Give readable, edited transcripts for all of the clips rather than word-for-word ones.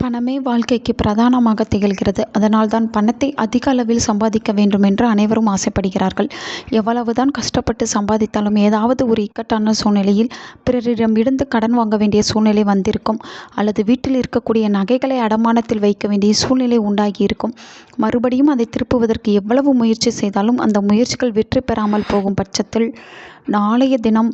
பணமே வாழ்க்கைக்கு பிரதானமாக திகழ்கிறது. அதனால்தான் பணத்தை அதிக அளவில் சம்பாதிக்க வேண்டும் என்று அனைவரும் ஆசைப்படுகிறார்கள். எவ்வளவுதான் கஷ்டப்பட்டு சம்பாதித்தாலும் ஏதாவது ஒரு இக்கட்டான சூழ்நிலையில் பிறரிடமிருந்து கடன் வாங்க வேண்டிய சூழ்நிலை வந்திருக்கும். அல்லது வீட்டில் இருக்கக்கூடிய நகைகளை அடமானத்தில் வைக்க வேண்டிய சூழ்நிலை உண்டாகியிருக்கும். மறுபடியும் அதை திருப்புவதற்கு எவ்வளவு முயற்சி செய்தாலும் அந்த முயற்சிகள் வெற்றி பெறாமல் போகும் பட்சத்தில் நாளைய தினம்,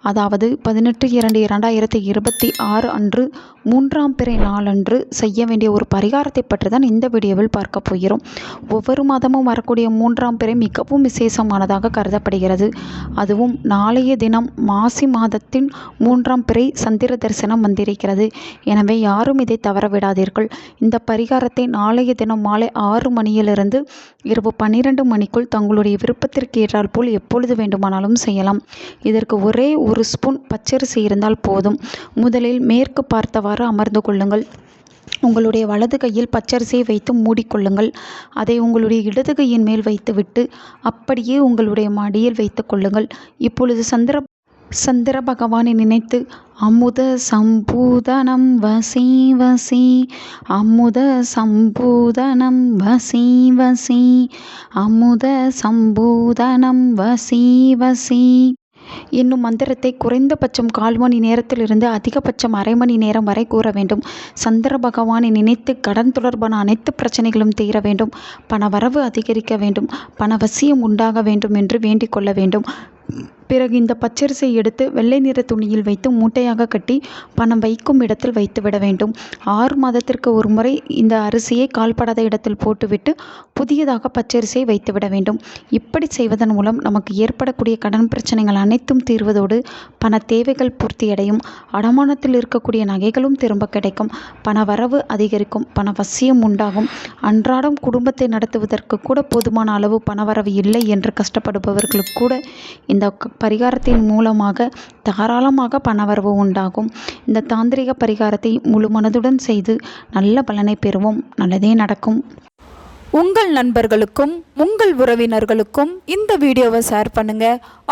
அதாவது 18/2/2026 அன்று 3ஆம் பிறை நாளன்று செய்ய வேண்டிய ஒரு பரிகாரத்தை பற்றி தான் இந்த வீடியோவில் பார்க்க போகிறோம். ஒவ்வொரு மாதமும் வரக்கூடிய 3ஆம் பிறை மிகவும் விசேஷமானதாக கருதப்படுகிறது. அதுவும் நாளைய தினம் மாசி மாதத்தின் 3ஆம் பிறை சந்திர தரிசனம் வந்திருக்கிறது. எனவே யாரும் இதை தவற விடாதீர்கள். இந்த பரிகாரத்தை நாளைய தினம் மாலை 6 மணியிலிருந்து இரவு 12 மணிக்குள் தங்களுடைய விருப்பத்திற்கு ஏற்றால் போல் எப்பொழுது வேண்டுமானாலும் செய்யலாம். இதற்கு ஒரே ஒரு ஸ்பூன் பச்சரிசி இருந்தால் போதும். முதலில் மேற்கு பார்த்தவாறு அமர்ந்து கொள்ளுங்கள். உங்களுடைய வலது கையில் பச்சரிசியை வைத்து மூடிக்கொள்ளுங்கள். அதை உங்களுடைய இடது கையின் மேல் வைத்துவிட்டு அப்படியே உங்களுடைய மடியில் வைத்து கொள்ளுங்கள். இப்பொழுது சந்திர பகவானை நினைத்து அமுத சம்பூதனம் வசி வசி, அமுத சம்பூதனம் வசி வசி, அமுத சம்பூதனம் வசி வசி என்னும் மந்திரத்தை குறைந்தபட்சம் 1/4 மணி நேரத்திலிருந்து அதிகபட்சம் அரை மணி நேரம் வரை கூற வேண்டும். சந்திர பகவானை நினைத்து கடன் தொடர்பான அனைத்து பிரச்சனைகளும் தீர வேண்டும், பணவரவு அதிகரிக்க வேண்டும், பணவசியம் உண்டாக வேண்டும் என்று வேண்டிக் கொள்ள வேண்டும். பிறகு இந்த பச்சரிசியை எடுத்து வெள்ளை நிற துணியில் வைத்து மூட்டையாக கட்டி பணம் வைக்கும் இடத்தில் வைத்துவிட வேண்டும். 6 மாதத்திற்கு ஒரு முறை இந்த அரிசியை கால்படாத இடத்தில் போட்டுவிட்டு புதியதாக பச்சரிசியை வைத்துவிட வேண்டும். இப்படி செய்வதன் மூலம் நமக்கு ஏற்படக்கூடிய கடன் பிரச்சனைகள் அனைத்தும் தீர்வதோடு பண தேவைகள் பூர்த்தியடையும், அடமானத்தில் இருக்கக்கூடிய நகைகளும் திரும்ப கிடைக்கும், பண வரவு அதிகரிக்கும், பண வசியம் உண்டாகும். அன்றாடம் குடும்பத்தை நடத்துவதற்கு கூட போதுமான அளவு பணவரவு இல்லை என்று கஷ்டப்படுபவர்களுக்கு கூட இந்த பரிகாரத்தின் மூலமாக தாராளமாக பணவரவு உண்டாகும். இந்த தாந்திரிக பரிகாரத்தை முழு மனதுடன் செய்து நல்ல பலனை பெறுவோம். நல்லதே நடக்கும். உங்கள் நண்பர்களுக்கும் உங்கள் உறவினர்களுக்கும் இந்த வீடியோவை ஷேர் பண்ணுங்க.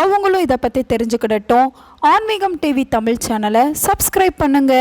அவங்களும் இதை பற்றி தெரிஞ்சுக்கிடட்டும். ஆன்மீகம் டிவி தமிழ் சேனலை சப்ஸ்கிரைப் பண்ணுங்க.